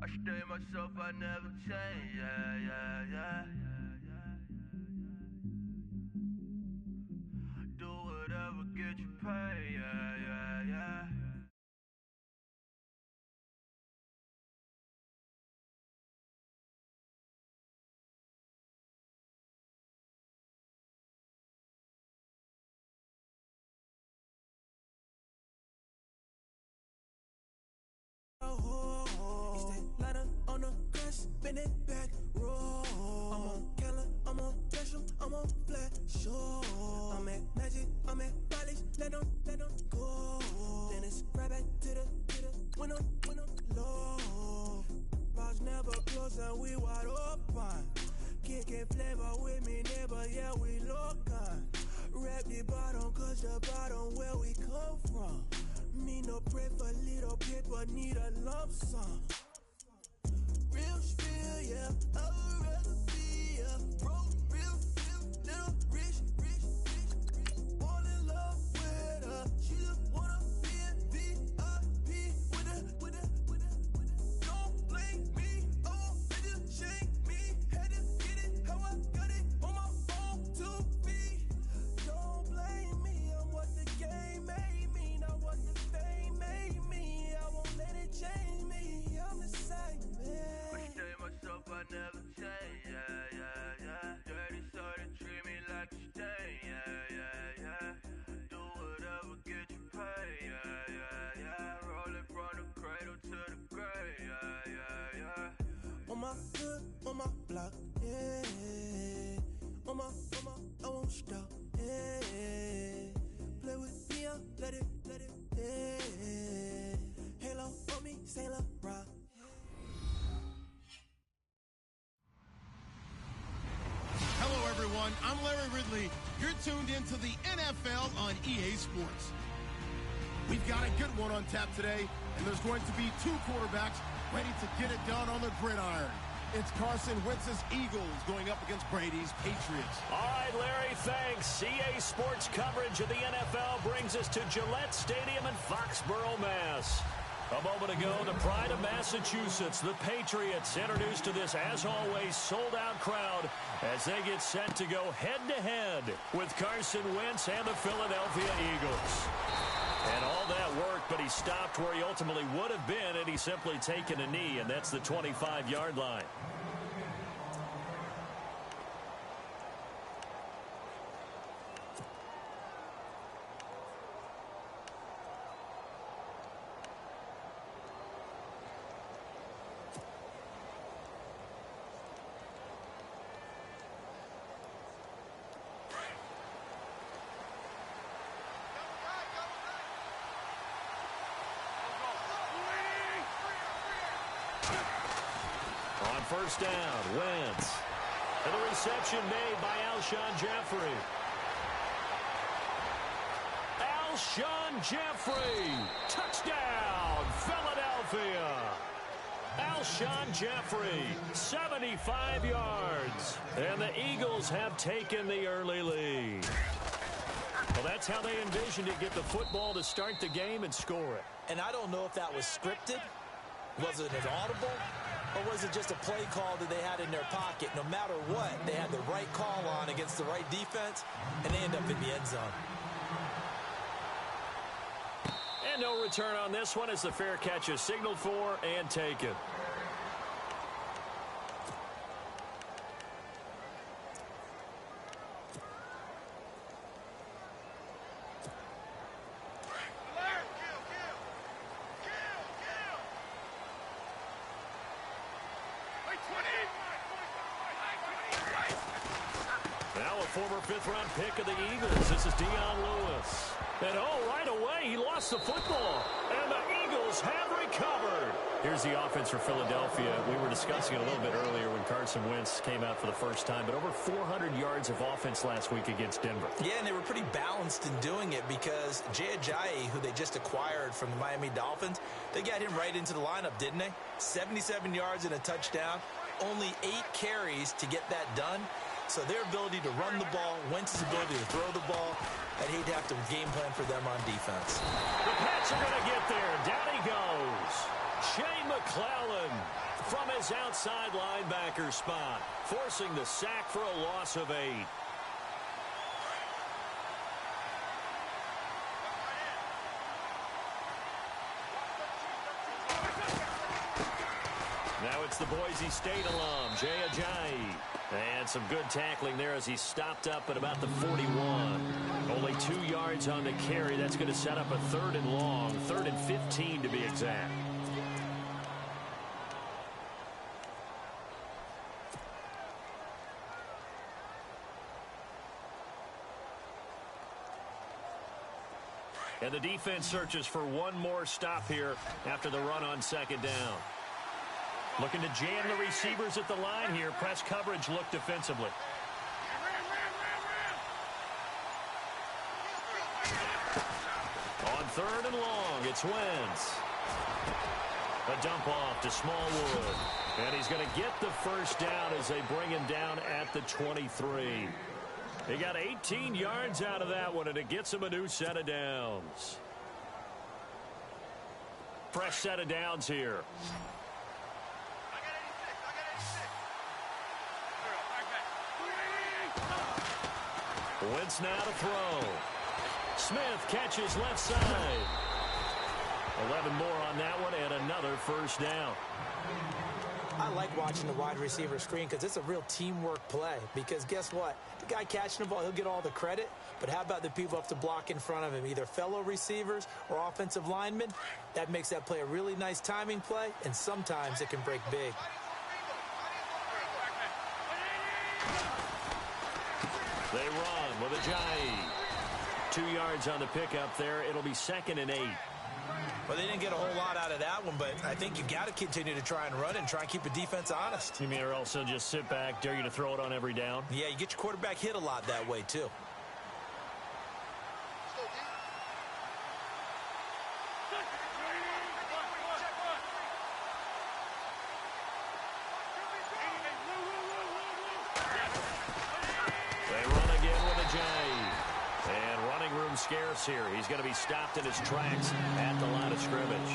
I stay myself, I never change, yeah. Do whatever, get you paid, yeah. On the grass, spin it back, roll. I'm on Keller, I'm on Gresham, I'm on Flat Shore. I'm at Magic, I'm at Raleigh, let them go. Then it's right back to the winner, low. Bars never close and we wide open. Kicking flavor with me, neighbor, yeah, we local. Rap the bottom, cause the bottom where we come from. Me no pray for little paper, need a lump sum. Real spill, yeah, I would rather be, yeah. Broke, real, little rich. Fall in love with her. She just wanna be in VIP with the. Don't blame me, oh, they just shame me. Had to get it, how I got it on my phone to be. Don't blame me, I'm what the game made me, not what the fame made me. I won't let it change me, I'm the same, man. Myself, I never change, yeah. Dirty soul, they treat me like a stain, yeah. Do whatever, get you paid, yeah. Rolling from the cradle to the grave, yeah. On my hood, on my block, yeah. On my, I won't stop, yeah. Play with me, I'll let it, yeah. Halo on me, Sailor Rock. Hello, everyone. I'm Larry Ridley. You're tuned into the NFL on EA Sports. We've got a good one on tap today, and there's going to be two quarterbacks ready to get it done on the gridiron. It's Carson Wentz's Eagles going up against Brady's Patriots. All right, Larry, thanks. EA Sports coverage of the NFL brings us to Gillette Stadium in Foxborough, Mass. A moment ago, the pride of Massachusetts, the Patriots, introduced to this, as always, sold-out crowd as they get set to go head-to-head with Carson Wentz and the Philadelphia Eagles. And all that worked, but he stopped where he ultimately would have been had he simply taken a knee, and that's the 25-yard line. First down, Wentz. And the reception made by Alshon Jeffrey. Alshon Jeffrey. Touchdown, Philadelphia. Alshon Jeffrey, 75 yards. And the Eagles have taken the early lead. Well, that's how they envisioned it, get the football to start the game and score it. And I don't know if that was scripted. Was it an audible? Or was it just a play call that they had in their pocket? No matter what, they had the right call on against the right defense, and they end up in the end zone. And no return on this one as the fair catch is signaled for and taken. Former fifth-round pick of the Eagles. This is Dion Lewis. And, right away, he lost the football. And the Eagles have recovered. Here's the offense for Philadelphia. We were discussing it a little bit earlier when Carson Wentz came out for the first time, but over 400 yards of offense last week against Denver. Yeah, and they were pretty balanced in doing it because Jay Ajayi, who they just acquired from the Miami Dolphins, they got him right into the lineup, didn't they? 77 yards and a touchdown. Only 8 carries to get that done. So their ability to run the ball, Wentz's ability to throw the ball, I'd hate to have to game plan for them on defense. The Pats are going to get there. Down he goes. Jay McClellan from his outside linebacker spot, forcing the sack for a loss of 8. Now it's the Boise State alum, Jay Ajayi. And some good tackling there as he stopped up at about the 41. Only 2 yards on the carry. That's going to set up a 3rd and long, 3rd and 15 to be exact. And the defense searches for one more stop here after the run on 2nd down. Looking to jam the receivers at the line here. Press coverage look defensively. On 3rd and long, it's Wentz. A dump off to Smallwood. And he's going to get the 1st down as they bring him down at the 23. They got 18 yards out of that one, and it gets him a new set of downs. Fresh set of downs here. Wentz now to throw. Smith catches left side. 11 more on that one and another 1st down. I like watching the wide receiver screen because it's a real teamwork play. Because guess what? The guy catching the ball, he'll get all the credit. But how about the people who have to block in front of him, either fellow receivers or offensive linemen? That makes that play a really nice timing play, and sometimes it can break big. They run with Ajayi. 2 yards on the pickup there. It'll be 2nd and 8. Well, they didn't get a whole lot out of that one, but I think you've got to continue to try and run and try and keep the defense honest. You mean or else they'll just sit back, dare you to throw it on every down? Yeah, you get your quarterback hit a lot that way, too. They run again with Ajayi. And running room scarce here. He's going to be stopped in his tracks at the line of scrimmage.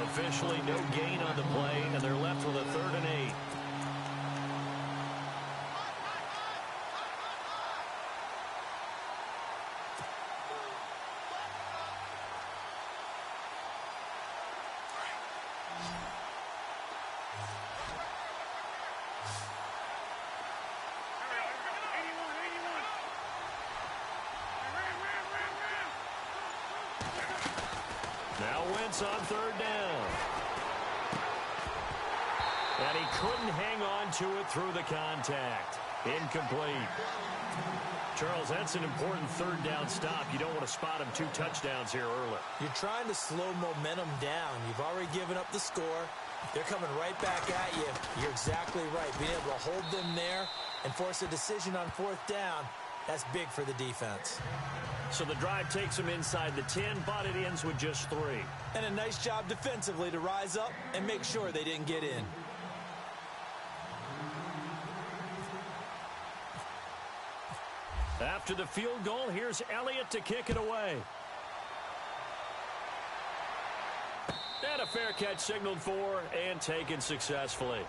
Officially no gain on the play, and they're left with a 3rd and 8. Now Wentz on 3rd down. And he couldn't hang on to it through the contact. Incomplete. Charles, that's an important 3rd down stop. You don't want to spot him 2 touchdowns here early. You're trying to slow momentum down. You've already given up the score. They're coming right back at you. You're exactly right. Being able to hold them there and force a decision on 4th down, that's big for the defense. So the drive takes him inside the 10, but it ends with just 3. And a nice job defensively to rise up and make sure they didn't get in. After the field goal, here's Elliott to kick it away. And a fair catch signaled for and taken successfully.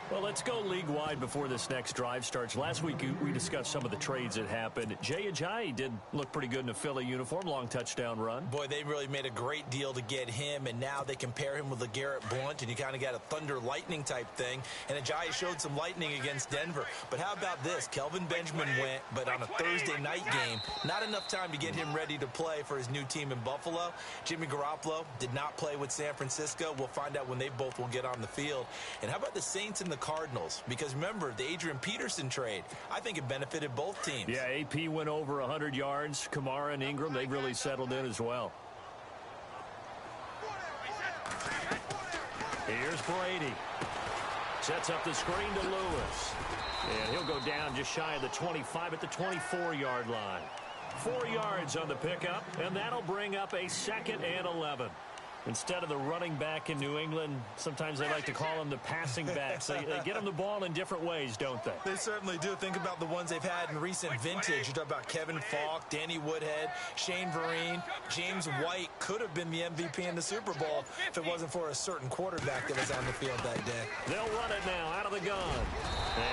Well, let's go league-wide before this next drive starts. Last week, we discussed some of the trades that happened. Jay Ajayi did look pretty good in a Philly uniform, long touchdown run. Boy, they really made a great deal to get him, and now they compare him with LeGarrette Blount, and you kind of got a thunder-lightning type thing. And Ajayi showed some lightning against Denver. But how about this? Kelvin Benjamin went, but on a Thursday night game, not enough time to get him ready to play for his new team in Buffalo. Jimmy Garoppolo did not play with San Francisco. We'll find out when they both will get on the field. And how about the Saints and the Cardinals? Because remember, the Adrian Peterson trade, I think it benefited both teams. Yeah, AP went over 100 yards. Kamara and Ingram, they've really settled in as well. Here's Brady. Sets up the screen to Lewis. And he'll go down just shy of the 25 at the 24-yard line. 4 yards on the pickup, and that'll bring up a 2nd and 11. Instead of the running back in New England, sometimes they like to call them the passing backs. They get them the ball in different ways, don't they? They certainly do. Think about the ones they've had in recent vintage. You talk about Kevin Falk, Danny Woodhead, Shane Vereen, James White could have been the MVP in the Super Bowl if it wasn't for a certain quarterback that was on the field that day. They'll run it now out of the gun.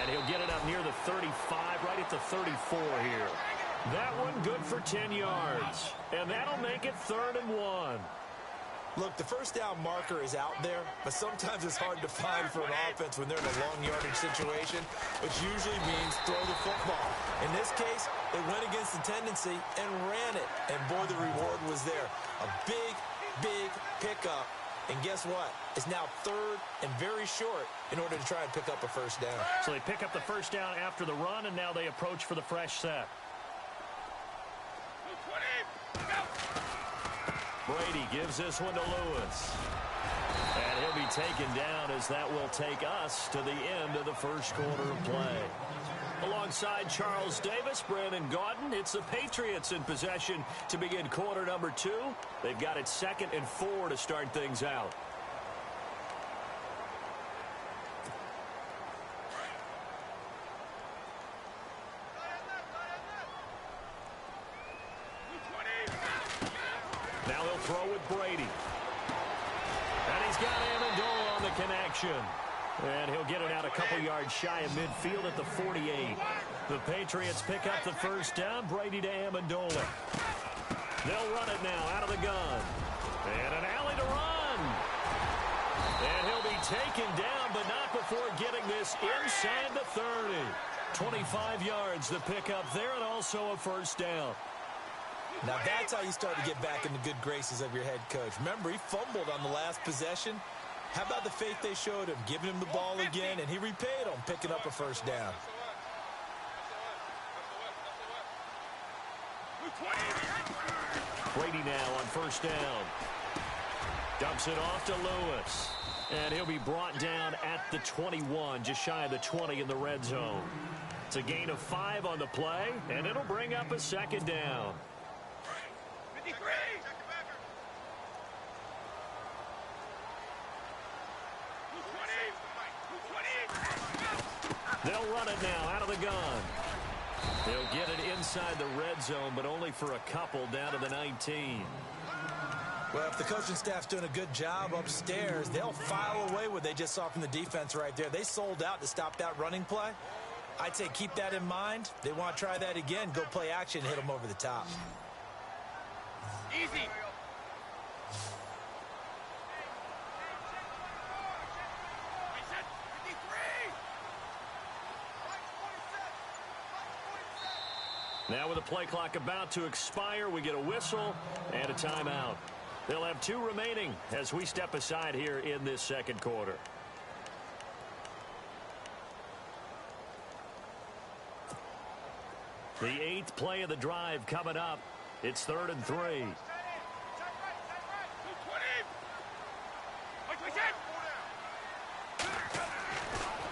And he'll get it up near the 35, right at the 34 here. That one good for 10 yards. And that'll make it 3rd and 1. Look, the first down marker is out there, but sometimes it's hard to find for an offense when they're in a long yardage situation, which usually means throw the football. In this case, they went against the tendency and ran it, and boy, the reward was there. A big, big pickup, and guess what? It's now 3rd and very short in order to try and pick up a first down. So they pick up the first down after the run, and now they approach for the fresh set. Brady gives this one to Lewis. And he'll be taken down as that will take us to the end of the first quarter of play. Alongside Charles Davis, Brandon Gaudin, it's the Patriots in possession to begin quarter number 2. They've got it 2nd and 4 to start things out. Now he'll throw with Brady. And he's got Amendola on the connection. And he'll get it out a couple yards shy of midfield at the 48. The Patriots pick up the first down. Brady to Amendola. They'll run it now out of the gun. And an alley to run. And he'll be taken down, but not before getting this inside the 30. 25 yards the pickup there, and also a first down. Now that's how you start to get back in the good graces of your head coach. Remember, he fumbled on the last possession. How about the faith they showed him, giving him the ball again, and he repaid them, picking up a first down. Brady now on first down. Dumps it off to Lewis. And he'll be brought down at the 21, just shy of the 20 in the red zone. It's a gain of 5 on the play, and it'll bring up a second down. They'll run it now out of the gun. They'll get it inside the red zone, but only for a couple down to the 19. Well, if the coaching staff's doing a good job upstairs, they'll file away what they just saw from the defense right there. They sold out to stop that running play. I'd say keep that in mind. They want to try that again. Go play action and hit them over the top. Easy. Now with the play clock about to expire, we get a whistle and a timeout. They'll have 2 remaining as we step aside here in this second quarter. The 8th play of the drive coming up. It's 3rd and 3.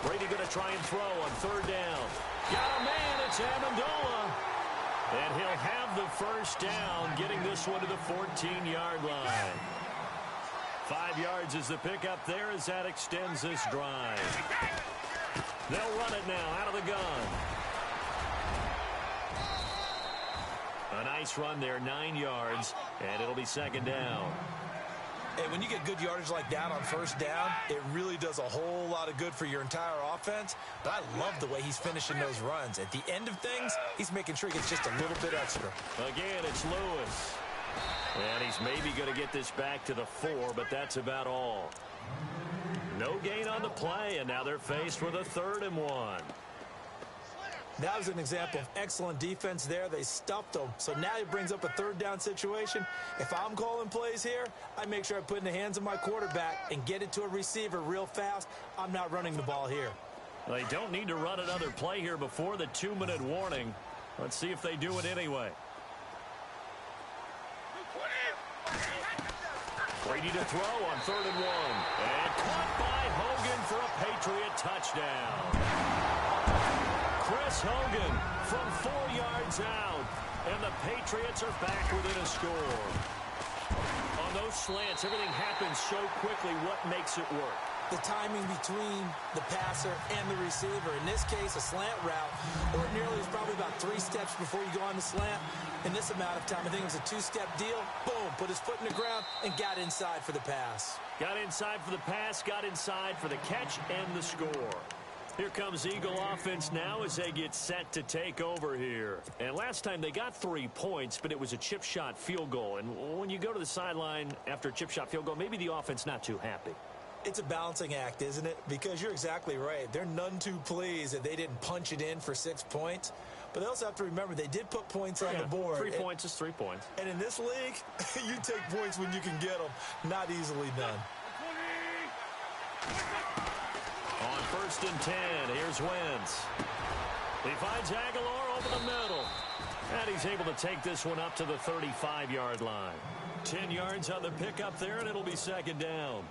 Brady going to try and throw on 3rd down. Got a man, it's Amendola. And he'll have the first down, getting this one to the 14-yard line. 5 yards is the pickup there as that extends this drive. They'll run it now out of the gun. A nice run there, 9 yards, and it'll be second down. Hey, when you get good yardage like that on first down, it really does a whole lot of good for your entire offense. But I love the way he's finishing those runs. At the end of things, he's making sure he gets just a little bit extra. Again, it's Lewis. And he's maybe going to get this back to the 4, but that's about all. No gain on the play, and now they're faced with a 3rd and 1. That was an example of excellent defense there. They stuffed them. So now it brings up a 3rd down situation. If I'm calling plays here, I make sure I put it in the hands of my quarterback and get it to a receiver real fast. I'm not running the ball here. They don't need to run another play here before the 2-minute warning. Let's see if they do it anyway. Brady to throw on 3rd and 1. And caught by Hogan for a Patriot touchdown. Chris Hogan from 4 yards out, and the Patriots are back within a score. On those those slants, everything happens so quickly. What makes it work? The timing between the passer and the receiver. In this case, a slant route ordinarily is probably about 3 steps before you go on the slant. In this amount of time, I think it was a 2-step deal. Boom, put his foot in the ground and got inside for the pass. Got inside for the pass, got inside for the catch and the score. Here comes Eagle offense now as they get set to take over here. And last time they got 3 points, but it was a chip shot field goal. And when you go to the sideline after a chip shot field goal, maybe the offense not too happy. It's a balancing act, isn't it? Because you're exactly right. They're none too pleased that they didn't punch it in for 6 points. But they also have to remember they did put points on the board. 3 points is 3 points. And in this league, you take points when you can get them. Not easily done. On 1st and 10, here's Wentz. He finds Aguilar over the middle. And he's able to take this one up to the 35-yard line. 10 yards on the pickup there, and it'll be 2nd down.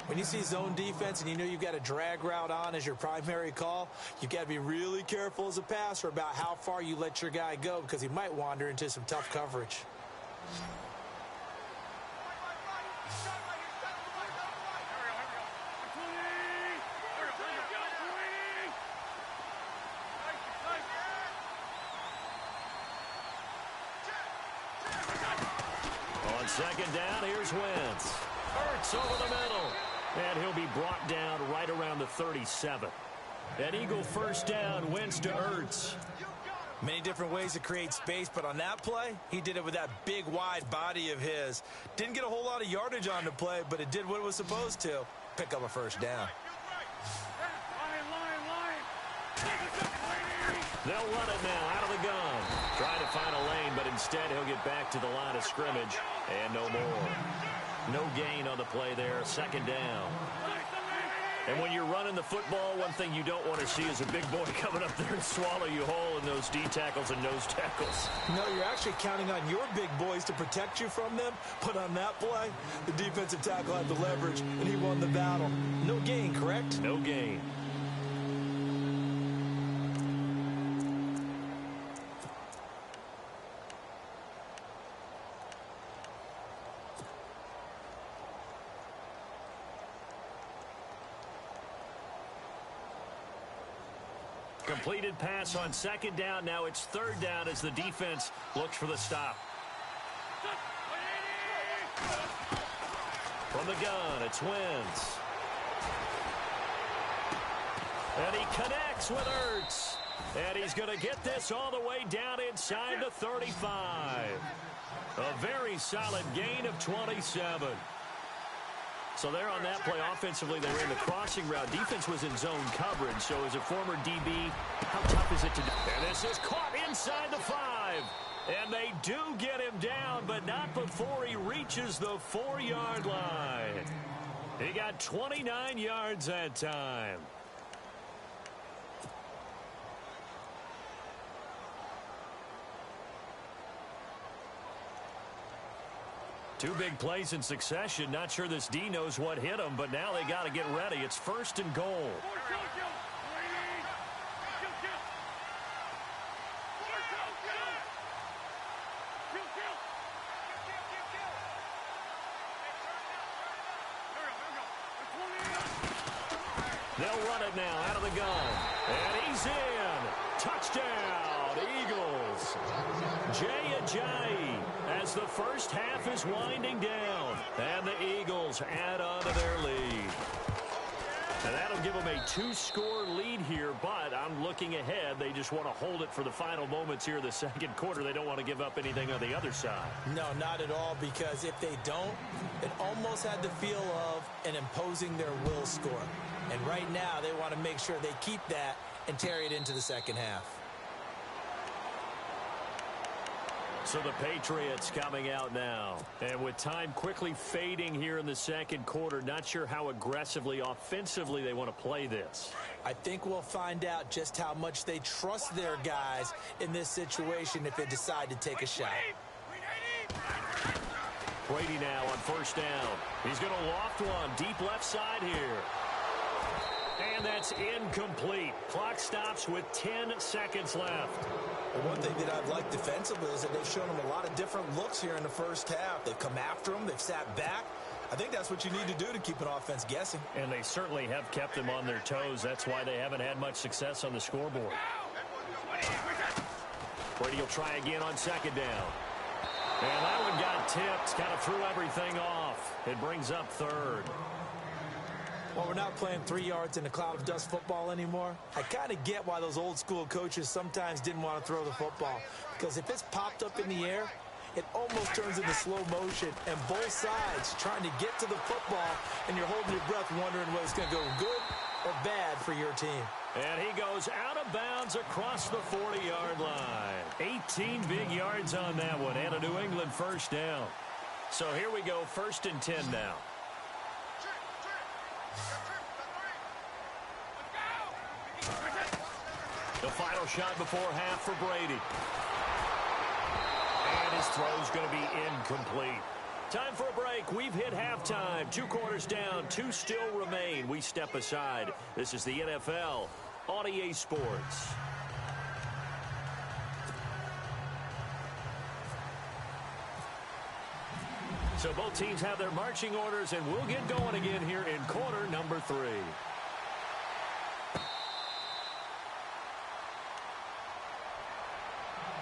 When you see zone defense and you know you've got a drag route on as your primary call, you've got to be really careful as a passer about how far you let your guy go because he might wander into some tough coverage. On 2nd down, here's Wentz. Ertz over the middle. And he'll be brought down right around the 37. An Eagle 1st down, Wentz to Ertz. Many different ways to create space, but on that play, he did it with that big, wide body of his. Didn't get a whole lot of yardage on the play, but it did what it was supposed to. Pick up a 1st down. They'll run it now out of the gun. Trying to find a lane, but instead he'll get back to the line of scrimmage. And no more. No gain on the play there. 2nd down. And when you're running the football, one thing you don't want to see is a big boy coming up there and swallow you whole in those D tackles and nose tackles. No, you're actually counting on your big boys to protect you from them. But on that play, the defensive tackle had the leverage, and he won the battle. No gain, correct? No gain. Completed pass on 2nd down. Now it's 3rd down as the defense looks for the stop. From the gun, it's Wentz. And he connects with Ertz. And he's going to get this all the way down inside the 35. A very solid gain of 27. So there on that play, offensively, they ran the crossing route. Defense was in zone coverage. So as a former DB, how tough is it to do? And this is caught inside the 5. And they do get him down, but not before he reaches the 4-yard line. He got 29 yards that time. Two big plays in succession. Not sure this D knows what hit him, but now they got to get ready. It's 1st and goal. They'll run it now out of the gun. And he's in. Touchdown, Eagles. Jay Ajayi as the first half is winding down. And the Eagles add on to their lead. And that'll give them a 2-score lead here, but I'm looking ahead. They just want to hold it for the final moments here in the 2nd quarter. They don't want to give up anything on the other side. No, not at all, because if they don't, it almost had the feel of an imposing their will score. And right now, they want to make sure they keep that and carry it into the 2nd half. So the Patriots coming out now. And with time quickly fading here in the 2nd quarter, not sure how aggressively, offensively they want to play this. I think we'll find out just how much they trust their guys in this situation if they decide to take a shot. Brady now on 1st down. He's going to loft one deep left side here. And that's incomplete. Clock stops with 10 seconds left. Well, one thing that I've liked defensively is that they've shown them a lot of different looks here in the first half. They've come after them. They've sat back. I think that's what you need to do to keep an offense guessing. And they certainly have kept them on their toes. That's why they haven't had much success on the scoreboard. Brady will try again on second down. And that one got tipped. Kind of threw everything off. It brings up third. Well, we're not playing 3 yards in a cloud of dust football anymore. I kind of get why those old school coaches sometimes didn't want to throw the football. Because if it's popped up in the air, it almost turns into slow motion. And both sides trying to get to the football, and you're holding your breath wondering whether it's going to go good or bad for your team. And he goes out of bounds across the 40-yard line. 18 big yards on that one, and a New England first down. So here we go, 1st and 10 now. The final shot before half for Brady. And his throw's going to be incomplete. Time for a break. We've hit halftime. 2 quarters down. 2 still remain. We step aside. This is the NFL on EA Sports. So both teams have their marching orders, and we'll get going again here in quarter number 3.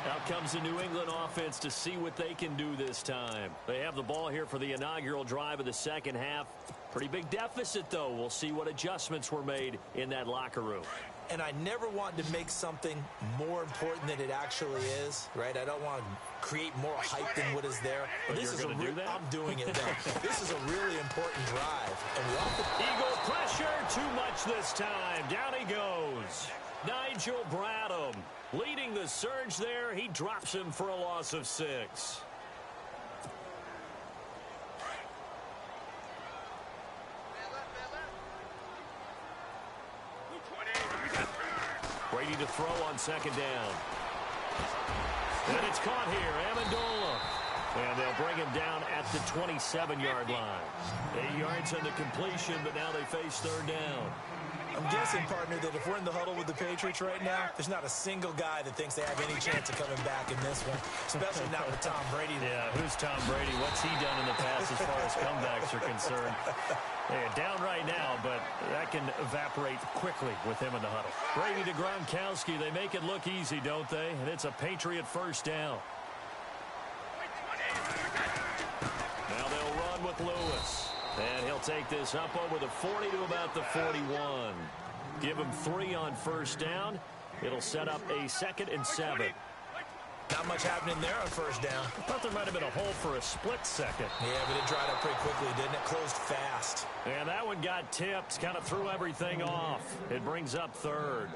Out comes the New England offense to see what they can do this time. They have the ball here for the inaugural drive of the second half. Pretty big deficit, though. We'll see what adjustments were made in that locker room. And I never want to make something more important than it actually is, right? I don't want to create more hype than what is there. But this you're is going to do that? I'm doing it, though. This is a really important drive. And we often... Eagle pressure, too much this time. Down he goes. Nigel Bradham leading the surge there. He drops him for a loss of 6. Brady to throw on second down. And it's caught here. Amendola. And they'll bring him down at the 27-yard line. 8 yards on the completion, but now they face third down. I'm guessing, partner, that if we're in the huddle with the Patriots right now, there's not a single guy that thinks they have any chance of coming back in this one, especially not with Tom Brady. Yeah, who's Tom Brady? What's he done in the past as far as comebacks are concerned? Yeah, down right now, but that can evaporate quickly with him in the huddle. Brady to Gronkowski. They make it look easy, don't they? And it's a Patriot first down. Now they'll run with Lewis. And he'll take this up over the 40 to about the 41. Give him 3 on first down. It'll set up a 2nd and 7. Not much happening there on first down. I thought there might have been a hole for a split second. Yeah, but it dried up pretty quickly, didn't it? Closed fast. And that one got tipped. Kind of threw everything off. It brings up third.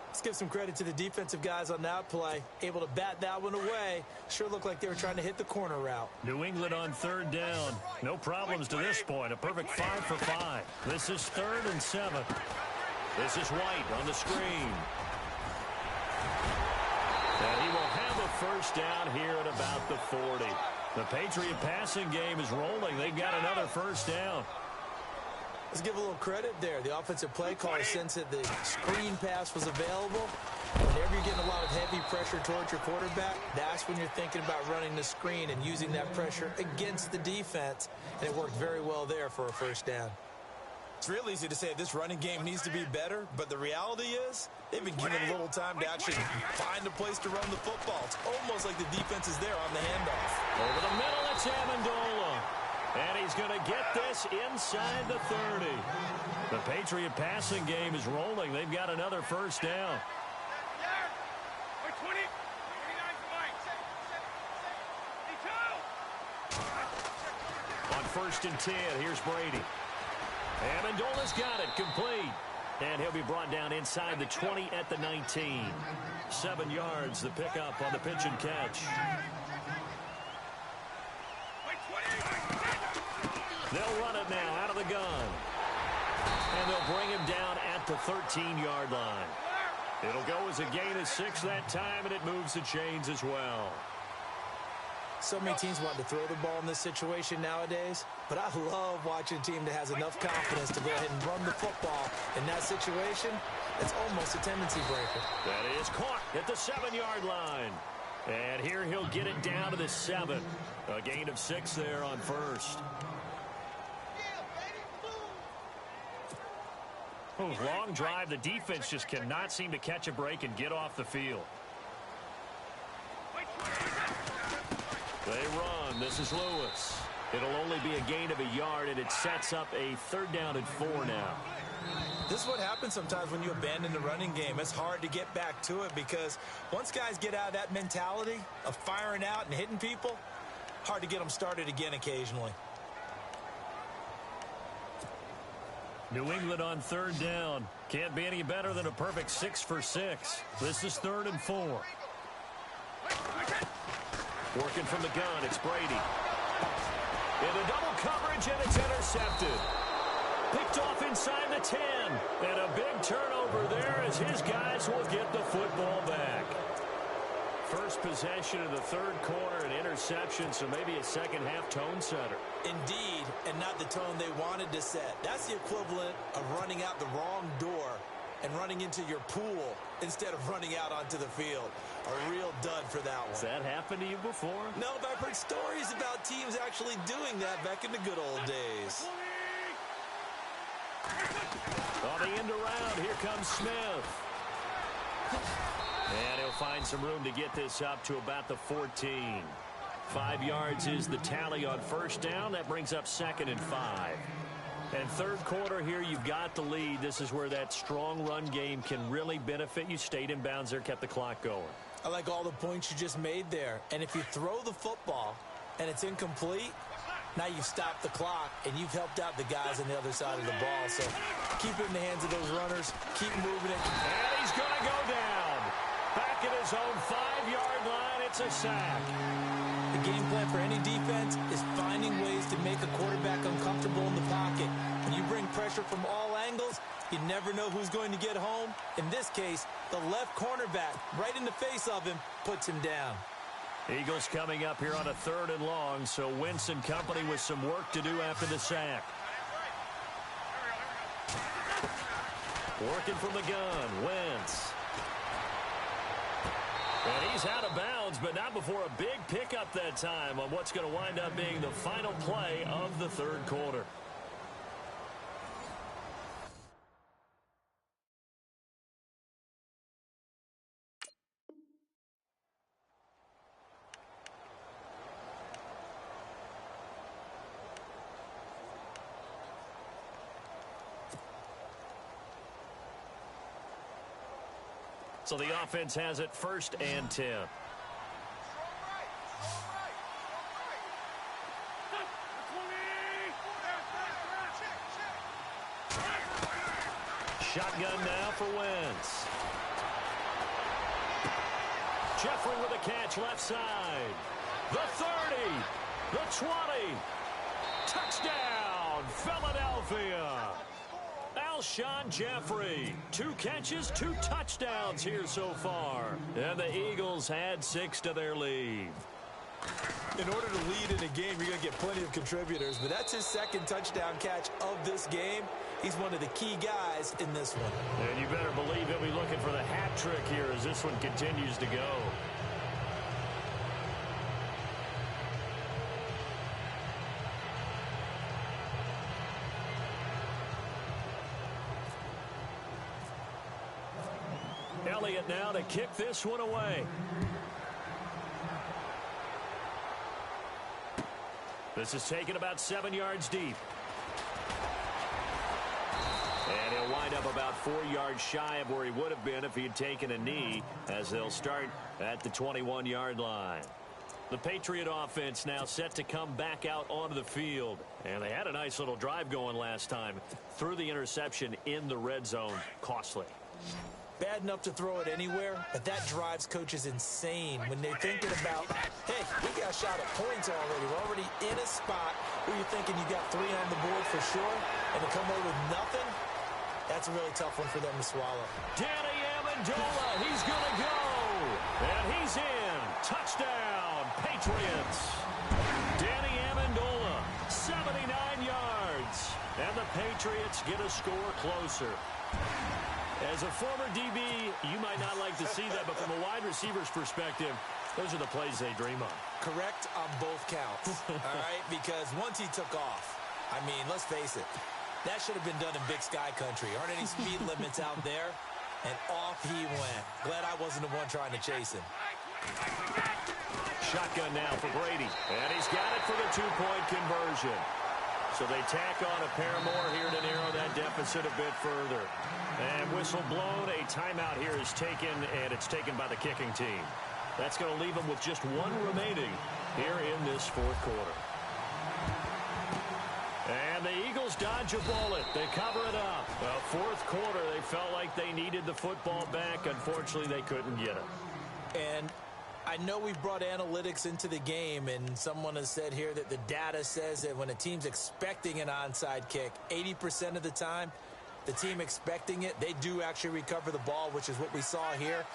Let's give some credit to the defensive guys on that play. Able to bat that one away. Sure looked like they were trying to hit the corner route. New England on third down. No problems to this point. A perfect 5 for 5. This is 3rd and 7. This is White on the screen. And he will have a first down here at about the 40. The Patriot passing game is rolling. They've got another first down. Let's give a little credit there. The offensive play caller, since that the screen pass was available, whenever you're getting a lot of heavy pressure towards your quarterback, that's when you're thinking about running the screen and using that pressure against the defense. And it worked very well there for a first down. It's real easy to say this running game needs to be better, but the reality is they've been given a little time to actually find a place to run the football. It's almost like the defense is there on the handoff. Over the middle, it's Amendola. And he's going to get this inside the 30. The Patriot passing game is rolling. They've got another first down. On 1st and 10, here's Brady. Amendola's got it, complete. And he'll be brought down inside the 20 at the 19. 7 yards, the pickup on the pitch and catch. They'll run it now out of the gun. And they'll bring him down at the 13-yard line. It'll go as a gain of 6 that time, and it moves the chains as well. So many teams want to throw the ball in this situation nowadays. But I love watching a team that has enough confidence to go ahead and run the football. In that situation, it's almost a tendency breaker. That is caught at the 7-yard line. And here he'll get it down to the 7. A gain of 6 there on first. Long drive. The defense just cannot seem to catch a break and get off the field. They run. This is Lewis. It'll only be a gain of a yard, and it sets up a 3rd down and 4 now. This is what happens sometimes when you abandon the running game. It's hard to get back to it because once guys get out of that mentality of firing out and hitting people, hard to get them started again occasionally. New England on 3rd down. Can't be any better than a perfect 6 for 6. This is 3rd and 4. Working from the gun, it's Brady. Into double coverage, and it's intercepted. Picked off inside the 10. And a big turnover there as his guys will get the football back. First possession of the 3rd quarter, an interception, so maybe a second-half tone setter. Indeed, and not the tone they wanted to set. That's the equivalent of running out the wrong door and running into your pool instead of running out onto the field. A real dud for that one. Has that happened to you before? No, but I've heard stories about teams actually doing that back in the good old days. On the end around, here comes Smith. And he'll find some room to get this up to about the 14. 5 yards is the tally on 1st down. That brings up 2nd and 5. And 3rd quarter here, you've got the lead. This is where that strong run game can really benefit you. Stayed in bounds there, kept the clock going. I like all the points you just made there. And if you throw the football and it's incomplete, now you've stopped the clock and you've helped out the guys on the other side of the ball. So keep it in the hands of those runners. Keep moving it. And he's going to go down. Back at his own 5-yard line, it's a sack. The game plan for any defense is finding ways to make a quarterback uncomfortable in the pocket. When you bring pressure from all angles, you never know who's going to get home. In this case, the left cornerback, right in the face of him, puts him down. Eagles coming up here on a 3rd and long, so Wentz and company with some work to do after the sack. Working from the gun, Wentz. And he's out of bounds, but not before a big pickup that time on what's going to wind up being the final play of the 3rd quarter. So the offense has it 1st and 10. Shotgun now for Wentz. Jeffrey with a catch left side. The 30. The 20. Touchdown, Philadelphia. Alshon Jeffrey, 2 catches, 2 touchdowns here so far. And the Eagles add 6 to their lead. In order to lead in a game, you're going to get plenty of contributors, but that's his 2nd touchdown catch of this game. He's one of the key guys in this one. And you better believe he'll be looking for the hat trick here as this one continues to go. Elliott now to kick this one away. This is taken about 7 yards deep. And he'll wind up about 4 yards shy of where he would have been if he had taken a knee, as they'll start at the 21-yard line. The Patriot offense now set to come back out onto the field. And they had a nice little drive going last time. Threw the interception in the red zone. Costly. Bad enough to throw it anywhere, but that drives coaches insane when they're thinking about, hey, we got a shot at points already. We're already in a spot where you're thinking you got 3 on the board for sure, and to come away with nothing, that's a really tough one for them to swallow. Danny Amendola, he's going to go. And he's in. Touchdown, Patriots. Danny Amendola, 79 yards. And the Patriots get a score closer. As a former DB, you might not like to see that, but from a wide receiver's perspective, those are the plays they dream of. Correct on both counts, all right? Because once he took off, I mean, let's face it, that should have been done in Big Sky country. Aren't any speed limits out there? And off he went. Glad I wasn't the one trying to chase him. Shotgun now for Brady. And he's got it for the two-point conversion. So they tack on a pair more here to narrow that deficit a bit further. And whistle blown. A timeout here is taken, and it's taken by the kicking team. That's going to leave them with just one remaining here in this fourth quarter. And the Eagles dodge a bullet. They cover it up. Fourth quarter, they felt like they needed the football back. Unfortunately, they couldn't get it. And I know we brought analytics into the game, and someone has said here that the data says that when a team's expecting an onside kick, 80% of the time, the team expecting it, they do actually recover the ball, which is what we saw here.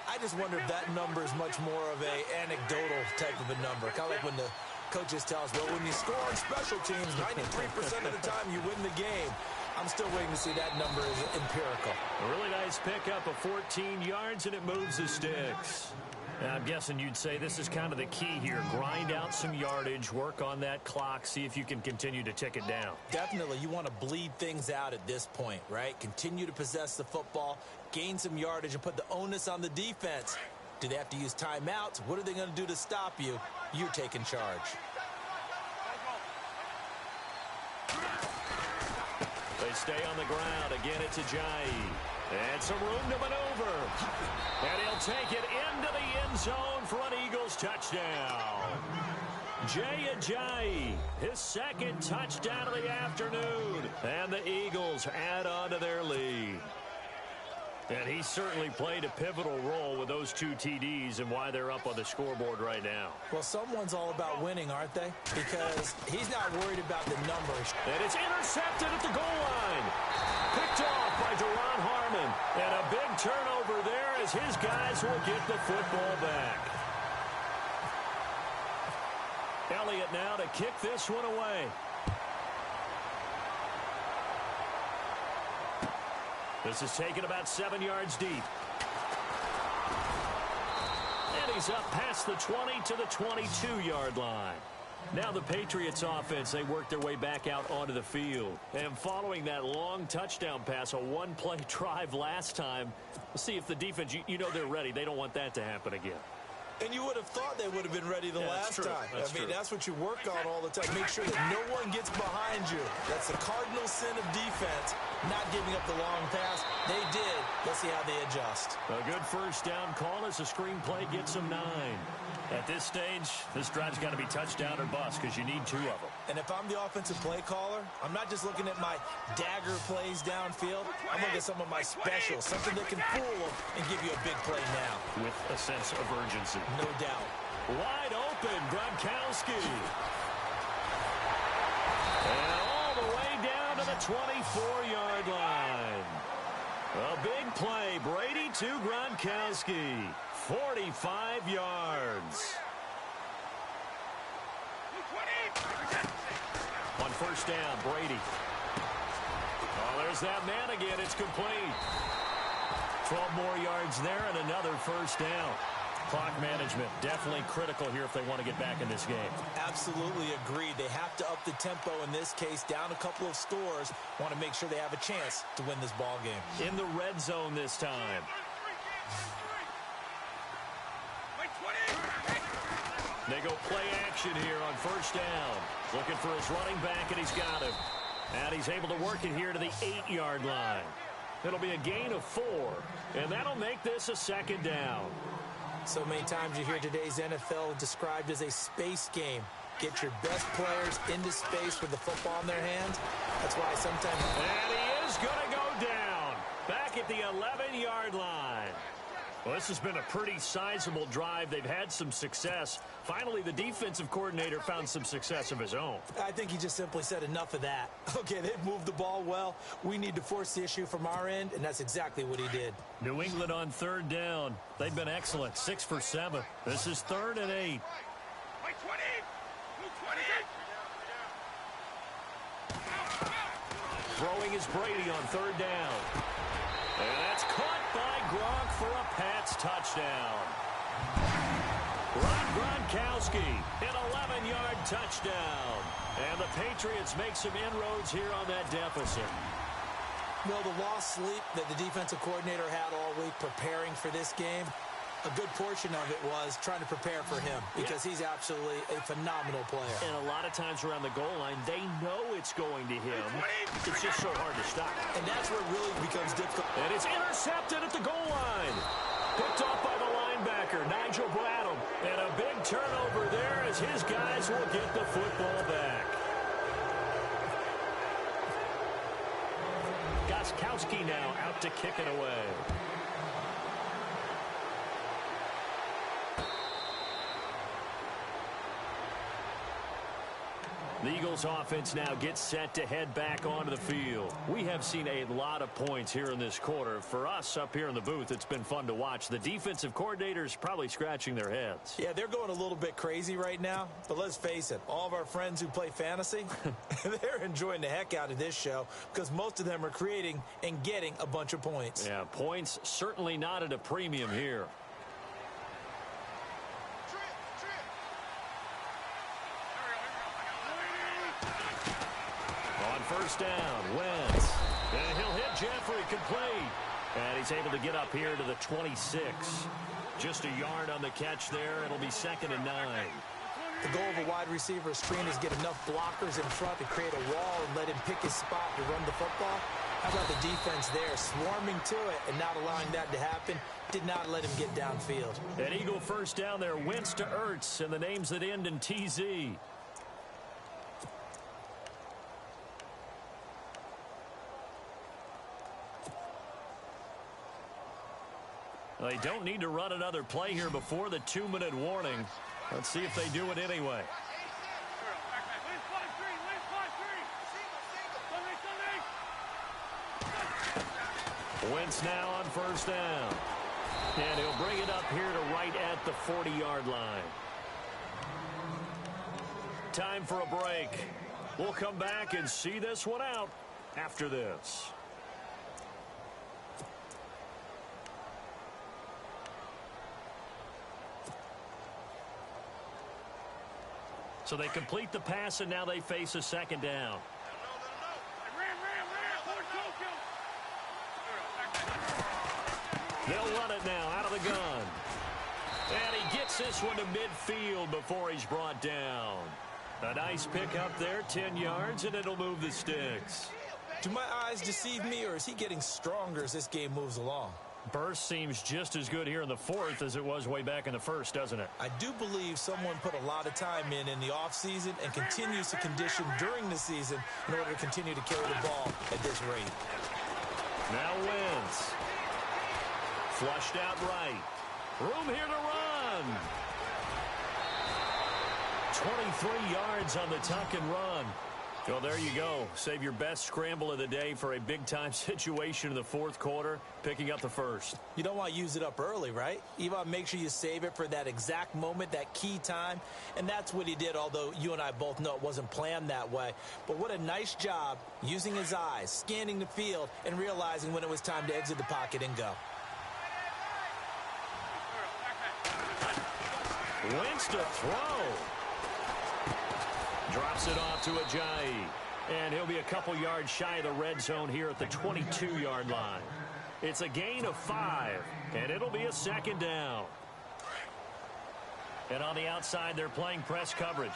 I just wonder if that number is much more of a anecdotal type of a number. Kind of like when the coaches tell us, well, when you score on special teams, 93% of the time you win the game. I'm still waiting to see that number is empirical. A really nice pickup of 14 yards, and it moves the sticks. I'm guessing you'd say this is kind of the key here. Grind out some yardage, work on that clock, see if you can continue to tick it down. Definitely. You want to bleed things out at this point, right? Continue to possess the football, gain some yardage, and put the onus on the defense. Do they have to use timeouts? What are they going to do to stop you? You're taking charge. They stay on the ground. Again, it's Ajayi. And some room to maneuver. And he'll take it into the end zone for an Eagles touchdown. Jay Ajayi, his second touchdown of the afternoon. And the Eagles add on to their lead. And he certainly played a pivotal role with those two TDs and why they're up on the scoreboard right now. Well, someone's all about winning, aren't they? Because he's not worried about the numbers. And it's intercepted at the goal line. Picked off by Duron Harmon. And a big turnover there as his guys will get the football back. Elliott now to kick this one away. This is taken about 7 yards deep. And he's up past the 20 to the 22-yard line. Now the Patriots offense, they work their way back out onto the field. And following that long touchdown pass, a one-play drive last time, we'll see if the defense, you know they're ready. They don't want that to happen again. And you would have thought they would have been ready the last time. That's what you work on all the time. Make sure that no one gets behind you. That's the cardinal sin of defense, not giving up the long pass. They did. Let's see how they adjust. A good first down call as the screenplay gets them 9. At this stage, this drive's got to be touchdown or bust because you need 2 of them. And if I'm the offensive play caller, I'm not just looking at my dagger plays downfield. I'm looking at some of my specials, something that can fool them and give you a big play now. With a sense of urgency. No doubt. Wide open, Gronkowski. And all the way down to the 24-yard line. A big play. Brady to Gronkowski. 45 yards. On first down, Brady. Oh, there's that man again. It's complete. 12 more yards there and another first down. Clock management definitely critical here if they want to get back in this game. Absolutely agreed. They have to up the tempo in this case, down a couple of scores. Want to make sure they have a chance to win this ball game. In the red zone this time. They go play action here on first down. Looking for his running back, and he's got him. And he's able to work it here to the 8-yard line. It'll be a gain of 4, and that'll make this a second down. So many times you hear today's NFL described as a space game. Get your best players into space with the football in their hands. That's why sometimes... And he is going to go down. Back at the 11-yard line. Well, this has been a pretty sizable drive. They've had some success. Finally, the defensive coordinator found some success of his own. I think he just simply said enough of that. Okay, they've moved the ball well. We need to force the issue from our end, and that's exactly what he did. New England on third down. They've been excellent, 6 for 7. This is 3rd and 8. is Brady on third down. And that's caught by Gronk for a Pats touchdown. Rob Gronkowski, an 11-yard touchdown. And the Patriots make some inroads here on that deficit. Well, the lost sleep that the defensive coordinator had all week preparing for this game, a good portion of it was trying to prepare for him because he's absolutely a phenomenal player. And a lot of times around the goal line, they know it's going to him. It's just so hard to stop. And that's where it really becomes difficult. And it's intercepted at the goal line. Picked off by the linebacker, Nigel Bradham. And a big turnover there as his guys will get the football back. Gostkowski now out to kick it away. The Eagles offense now gets set to head back onto the field. We have seen a lot of points here in this quarter. For us up here in the booth, it's been fun to watch. The defensive coordinators probably scratching their heads. Yeah, they're going a little bit crazy right now. But let's face it, all of our friends who play fantasy, they're enjoying the heck out of this show because most of them are creating and getting a bunch of points. Yeah, points certainly not at a premium here. First down, Wentz. And he'll hit Jeffrey, complete. And he's able to get up here to the 26. Just a yard on the catch there. It'll be 2nd and 9. The goal of a wide receiver screen is get enough blockers in front to create a wall and let him pick his spot to run the football. How about the defense there, swarming to it and not allowing that to happen? Did not let him get downfield. An Eagle first down there, Wentz to Ertz, and the names that end in TZ. They don't need to run another play here before the 2-minute warning. Let's see if they do it anyway. Wentz now on first down. And he'll bring it up here to right at the 40-yard line. Time for a break. We'll come back and see this one out after this. So they complete the pass, and now they face a second down. They'll run it now out of the gun. And he gets this one to midfield before he's brought down. A nice pick up there, 10 yards, and it'll move the sticks. Do my eyes deceive me, or is he getting stronger as this game moves along? Burst seems just as good here in the fourth as it was way back in the first, doesn't it? I do believe someone put a lot of time in the offseason and continues to condition during the season in order to continue to carry the ball at this rate. Now Wentz. Flushed out right. Room here to run. 23 yards on the tuck and run. Well, there you go. Save your best scramble of the day for a big-time situation in the fourth quarter, picking up the first. You don't want to use it up early, right? You want to make sure you save it for that exact moment, that key time. And that's what he did, although you and I both know it wasn't planned that way. But what a nice job using his eyes, scanning the field, and realizing when it was time to exit the pocket and go. Wentz to throw. Drops it off to Ajayi. And he'll be a couple yards shy of the red zone here at the 22-yard line. It's a gain of 5, and it'll be a second down. And on the outside, they're playing press coverage.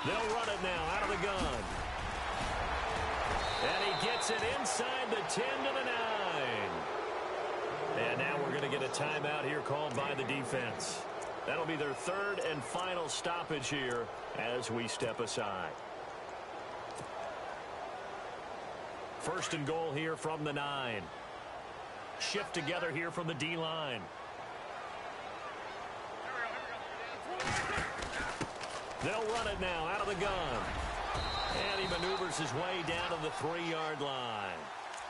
They'll run it now out of the gun. And he gets it inside the 10 to the 9. And now we're going to get a timeout here called by the defense. That'll be their third and final stoppage here as we step aside. First and goal here from the 9. Shift together here from the D-line. They'll run it now out of the gun. And he maneuvers his way down to the 3-yard line.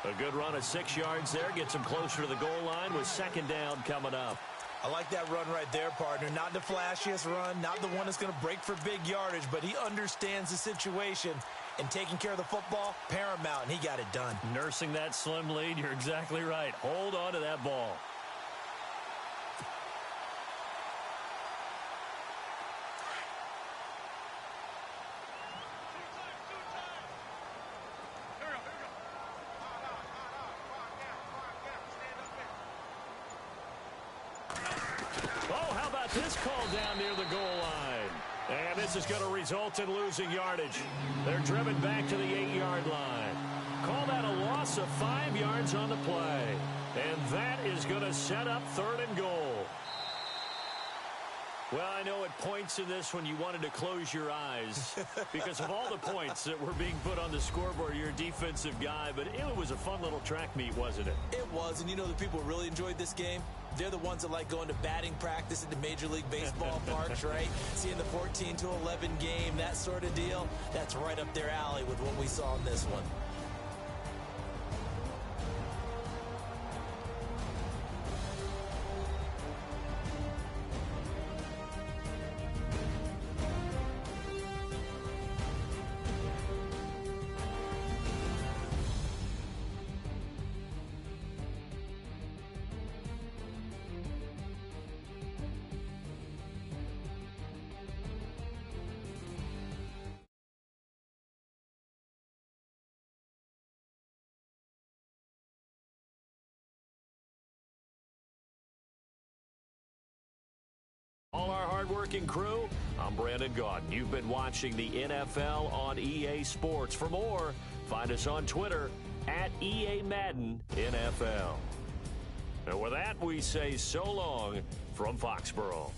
A good run of 6 yards there. Gets him closer to the goal line with second down coming up. I like that run right there, partner. Not the flashiest run, not the one that's going to break for big yardage, but he understands the situation, and taking care of the football, paramount, and he got it done. Nursing that slim lead, you're exactly right. Hold on to that ball. This call down near the goal line. And this is going to result in losing yardage. They're driven back to the 8-yard line. Call that a loss of 5 yards on the play. And that is going to set up 3rd and goal. Well, I know at points in this when you wanted to close your eyes because of all the points that were being put on the scoreboard. You're a defensive guy, but it was a fun little track meet, wasn't it? It was, and you know the people who really enjoyed this game? They're the ones that like going to batting practice at the Major League Baseball parks, right? Seeing the 14-11 game, that sort of deal. That's right up their alley with what we saw in this one. All our hardworking crew, I'm Brandon Gaudin. You've been watching the NFL on EA Sports. For more, find us on Twitter at EA Madden NFL. And with that, we say so long from Foxborough.